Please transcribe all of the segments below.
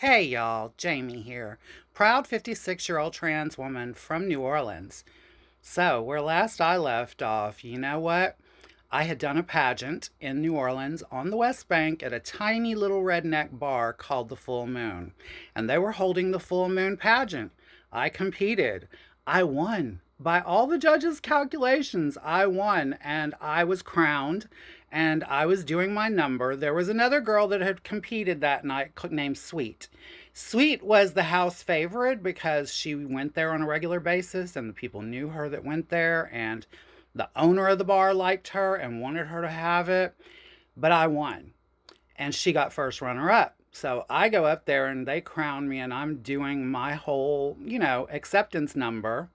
Hey y'all, Jamie here. Proud 56-year-old trans woman from New Orleans. So, where last I left off, you know what? I had done a pageant in New Orleans on the West Bank at a tiny little redneck bar called the Full Moon. And they were holding the Full Moon pageant. I competed. I won. By all the judges' calculations, I won and I was crowned and I was doing my number. There was another girl that had competed that night named Sweet. Sweet was the house favorite because she went there on a regular basis and the people knew her that went there, and the owner of the bar liked her and wanted her to have it. But I won and she got first runner up. So I go up there and they crown me and I'm doing my whole, acceptance number.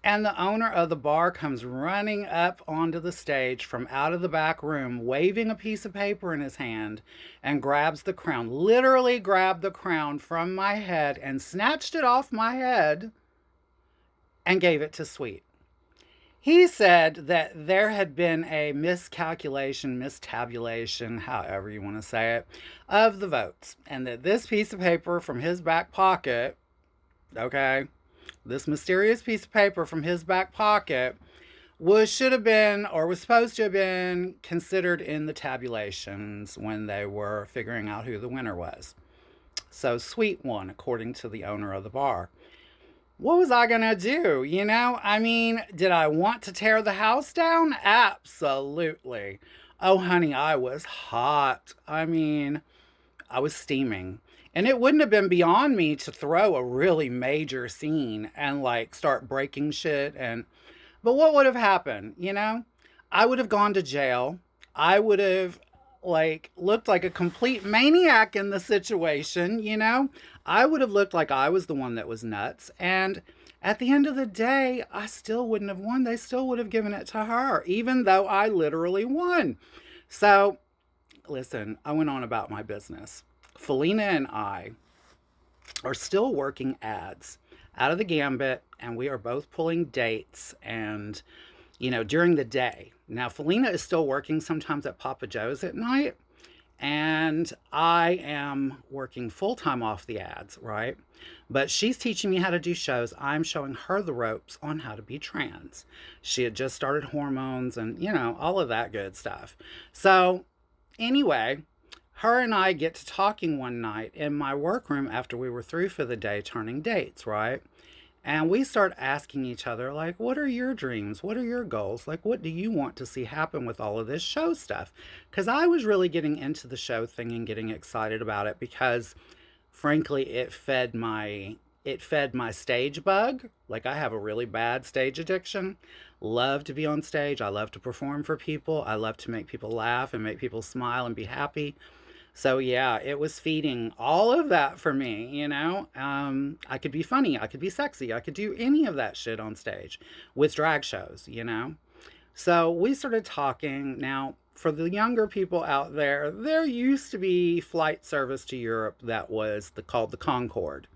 And the owner of the bar comes running up onto the stage from out of the back room, waving a piece of paper in his hand, and grabs the crown. Literally grabbed the crown from my head and snatched it off my head and gave it to Sweet. He said that there had been a miscalculation, mistabulation, however you want to say it, of the votes, and that this piece of paper from his back pocket, okay, this mysterious piece of paper from his back pocket should have been, or was supposed to have been, considered in the tabulations when they were figuring out who the winner was. So Sweet won, according to the owner of the bar. What was I gonna do? Did I want to tear the house down? Absolutely. Oh, honey, I was hot. I was steaming. And it wouldn't have been beyond me to throw a really major scene and like start breaking shit. But what would have happened? I would have gone to jail. I would have like looked like a complete maniac in the situation. I would have looked like I was the one that was nuts. And at the end of the day, I still wouldn't have won. They still would have given it to her, even though I literally won. So, listen, I went on about my business. Felina and I are still working ads out of the gambit, and we are both pulling dates and, during the day. Now, Felina is still working sometimes at Papa Joe's at night, and I am working full time off the ads, right? But she's teaching me how to do shows. I'm showing her the ropes on how to be trans. She had just started hormones and, all of that good stuff. So, anyway, her and I get to talking one night in my workroom after we were through for the day turning dates, right? And we start asking each other, like, what are your dreams? What are your goals? Like, what do you want to see happen with all of this show stuff? Because I was really getting into the show thing and getting excited about it because, frankly, it fed my stage bug. Like, I have a really bad stage addiction. Love to be on stage. I love to perform for people. I love to make people laugh and make people smile and be happy. So yeah, it was feeding all of that for me. I could be funny, I could be sexy, I could do any of that shit on stage with drag shows. So we started talking. Now, for the younger people out there used to be flight service to Europe that was called the Concorde.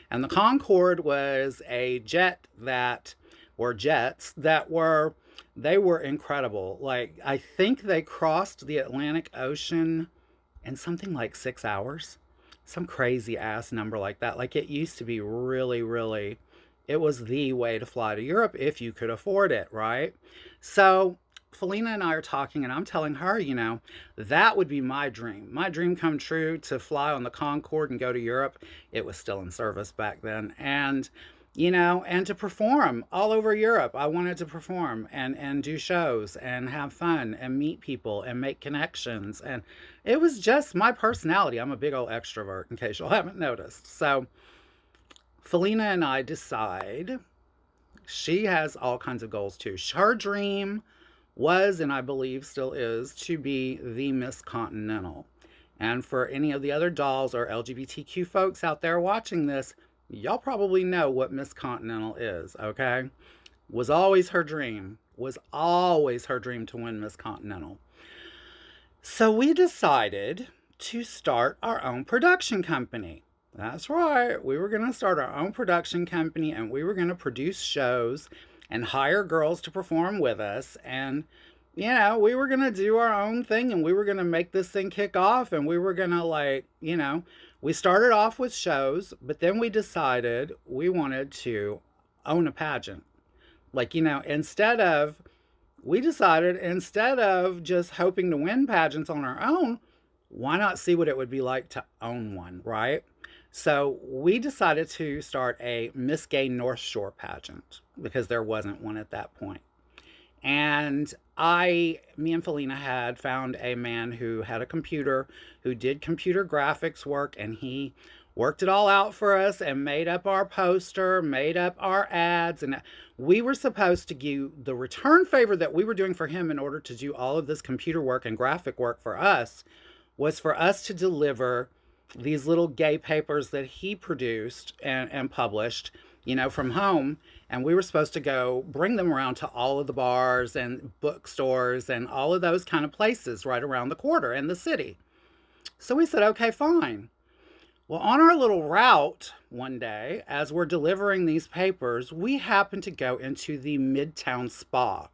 And the Concorde was a jet that, or jets that they were incredible. Like, I think they crossed the Atlantic Ocean in something like 6 hours. Some crazy ass number like that. Like, it used to be really, really, it was the way to fly to Europe if you could afford it, right? So, Felina and I are talking, and I'm telling her, that would be my dream. My dream come true to fly on the Concorde and go to Europe. It was still in service back then. And to perform all over Europe. I wanted to perform and do shows and have fun and meet people and make connections. And it was just my personality. I'm a big old extrovert, in case you haven't noticed. So Felina and I decide she has all kinds of goals too. Her dream was, and I believe still is, to be the Miss Continental. And for any of the other dolls or LGBTQ folks out there watching this, y'all probably know what Miss Continental is, okay? Was always her dream. Was always her dream to win Miss Continental. So we decided to start our own production company. That's right. We were going to start our own production company and we were going to produce shows and hire girls to perform with us. And, we were going to do our own thing and we were going to make this thing kick off and we were going to, We started off with shows, but then we decided we wanted to own a pageant. Like, we decided instead of just hoping to win pageants on our own, why not see what it would be like to own one, right? So we decided to start a Miss Gay North Shore pageant because there wasn't one at that point. And me and Felina had found a man who had a computer, who did computer graphics work, and he worked it all out for us and made up our poster, made up our ads. And we were supposed to do the return favor that we were doing for him in order to do all of this computer work and graphic work for us was for us to deliver these little gay papers that he produced and published, from home. And we were supposed to go bring them around to all of the bars and bookstores and all of those kind of places right around the quarter in the city. So we said, okay, fine. Well, on our little route one day, as we're delivering these papers, we happened to go into the Midtown Spa.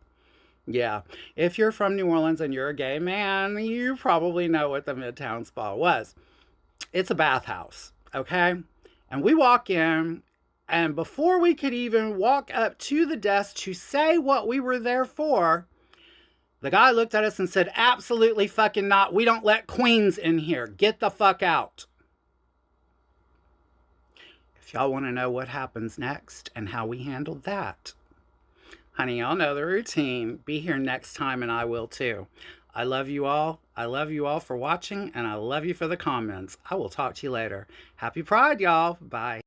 Yeah, if you're from New Orleans and you're a gay man, you probably know what the Midtown Spa was. It's a bathhouse, okay? And we walk in, and before we could even walk up to the desk to say what we were there for, the guy looked at us and said, absolutely fucking not. We don't let queens in here. Get the fuck out. If y'all want to know what happens next and how we handled that, honey, y'all know the routine. Be here next time and I will too. I love you all. I love you all for watching, and I love you for the comments. I will talk to you later. Happy Pride, y'all. Bye.